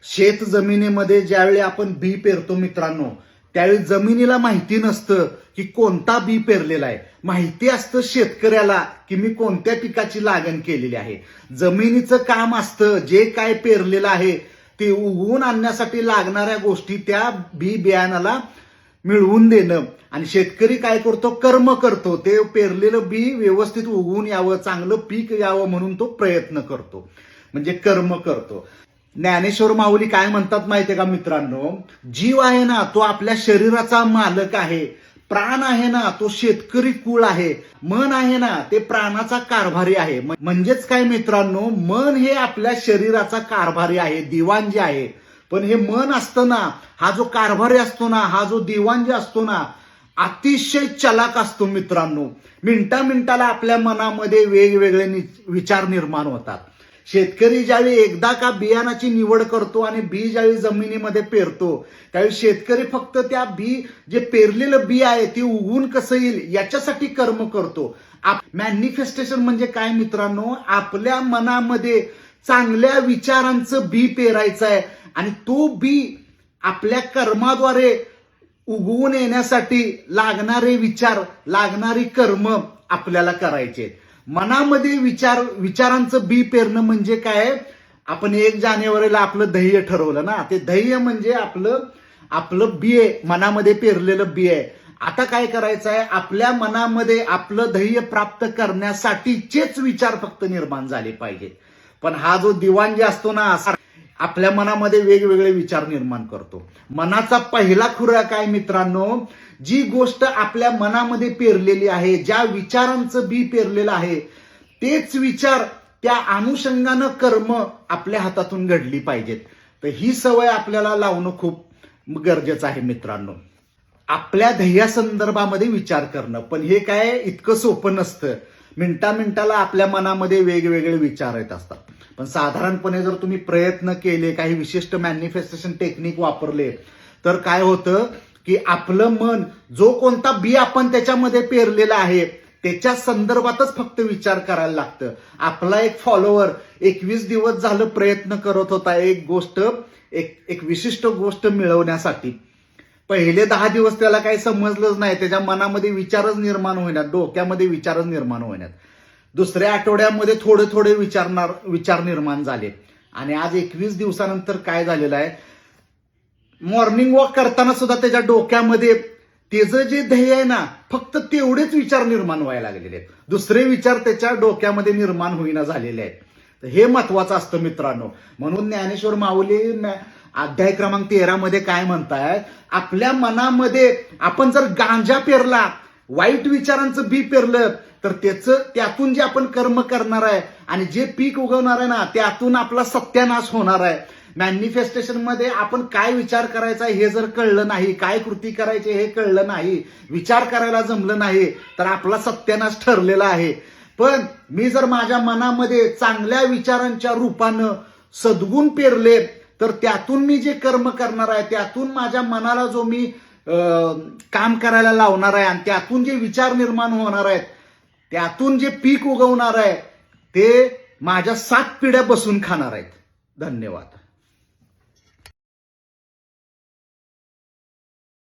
शेत जमिनीमध्ये ज्यावेळी आपण बी पेरतो मित्रांनो, त्यावेळी जमिनीला माहिती नसतं की कोणता बी पेरलेला आहे. माहिती असतं शेतकऱ्याला की मी कोणत्या पिकाची लागण केलेली आहे. जमिनीचं काम असतं जे काय पेरलेलं आहे ते उगवून आणण्यासाठी लागणाऱ्या गोष्टी त्या बी बियाणाला मिळवून देणं. आणि शेतकरी काय करतो, कर्म करतो. ते पेरलेलं बी व्यवस्थित उगवून यावं, चांगलं पीक यावं म्हणून तो प्रयत्न करतो, म्हणजे कर्म करतो. ज्ञानेश्वर माऊली काय म्हणतात माहितीये का मित्रांनो, जीव आहे ना तो आपल्या शरीराचा मालक आहे, प्राण आहे ना तो शेतकरी कुळ आहे, मन आहे ना ते प्राणाचा कारभारी आहे. म्हणजेच काय मित्रांनो, मन हे आपल्या शरीराचा कारभारी आहे, दिवाण जे आहे. पण हे मन असतं ना, हा जो कारभारी असतो ना, हा जो दिवाण जे असतो ना, अतिशय चलाक असतो मित्रांनो. मिनिटाला आपल्या मनामध्ये वेगवेगळे विचार निर्माण होतात. शेतकरी ज्यावेळी एकदा का बियाणाची निवड करतो आणि बी ज्यावेळी जमिनीमध्ये पेरतो, त्यावेळी शेतकरी फक्त त्या जे पेरलेलं बी आहे ते उगवून कसं येईल याच्यासाठी कर्म करतो. मॅनिफेस्टेशन म्हणजे काय मित्रांनो, आपल्या मनामध्ये चांगल्या विचारांचं बी पेरायचं आहे आणि तो बी आपल्या कर्माद्वारे उगवून येण्यासाठी लागणारे विचार, लागणारी कर्म आपल्याला करायचे. मनामध्ये विचारांचं बी पेरणं म्हणजे काय, आपण 1 जानेवारीला आपलं ध्येय ठरवलं ना, ते ध्येय म्हणजे आपलं बी आहे, मनामध्ये पेरलेलं बी आहे. आता काय करायचं आहे, आपल्या मनामध्ये आपलं ध्येय प्राप्त करण्यासाठीचेच विचार फक्त निर्माण झाले पाहिजेत. पण हा जो दिवाण जे असतो ना, आपल्या मनामध्ये वेगवेगळे विचार निर्माण करतो. मनाचा पहिला खुराक काय मित्रांनो, जी गोष्ट आपल्या मनामध्ये पेरलेली आहे, ज्या विचारांचं बी पेरलेलं आहे, तेच विचार त्या अनुषंगानं कर्म आपल्या हातातून घडली पाहिजेत. तर ही सवय आपल्याला लावणं खूप गरजेचं आहे मित्रांनो. आपल्या ध्येयासंदर्भामध्ये विचार करणं, पण हे काय इतकं सोपं नसतं. मिनिटाला आपल्या मनामध्ये वेगवेगळे विचार येत असतात. पण साधारणपणे जर तुम्ही प्रयत्न केले, काही विशिष्ट मॅनिफेस्टेशन टेक्निक वापरले, तर काय होतं की आपलं मन जो कोणता बी आपण त्याच्यामध्ये पेरलेला आहे त्याच्या संदर्भातच फक्त विचार करायला लागतं. आपला एक फॉलोअर 21 दिवस झालं प्रयत्न करत होता एक विशिष्ट गोष्ट मिळवण्यासाठी. पहिले 10 दिवस त्याला काही समजलंच नाही, त्याच्या मनामध्ये विचारच निर्माण होईनात, डोक्यामध्ये विचारच निर्माण होईनात. दुसऱ्या आठवड्यामध्ये थोडे विचार निर्माण झाले आणि आज 21 दिवसानंतर काय झालेलं आहे, मॉर्निंग वॉक करताना सुद्धा त्याच्या डोक्यामध्ये त्याचं जे ध्येय आहे ना, फक्त तेवढेच विचार निर्माण व्हायला लागलेले आहेत. दुसरे विचार त्याच्या डोक्यामध्ये निर्माण होईना झालेले आहेत. तर हे महत्वाचं असतं मित्रांनो. म्हणून ज्ञानेश्वर माऊली अध्याय क्रमांक 13 मध्ये काय म्हणताय, आपल्या मनामध्ये आपण जर गांजा पेरला, वाईट विचारांचं बी पेरलं, तर त्यातून जे आपण कर्म करणार आहे आणि जे पीक उगवणार आहे ना, त्यातून आपला सत्यानाश होणार आहे. मॅनिफेस्टेशन मध्ये आपण काय विचार करायचा हे जर कळलं नाही, काय कृती करायची हे कळलं नाही, विचार करायला जमलं नाही, तर आपला सत्यानाश ठरलेला आहे. पण मी जर माझ्या मनामध्ये चांगल्या विचारांच्या रूपानं सद्गुण पेरले, तर त्यातून मी जे कर्म करणार आहे, त्यातून माझ्या मनाला जो मी काम करायला लावणार आहे आणि त्यातून जे विचार निर्माण होणार आहेत, त्यातून जे पीक उगवणार आहे, ते माझ्या 7 पिढ्या बसून खाणार आहेत. धन्यवाद.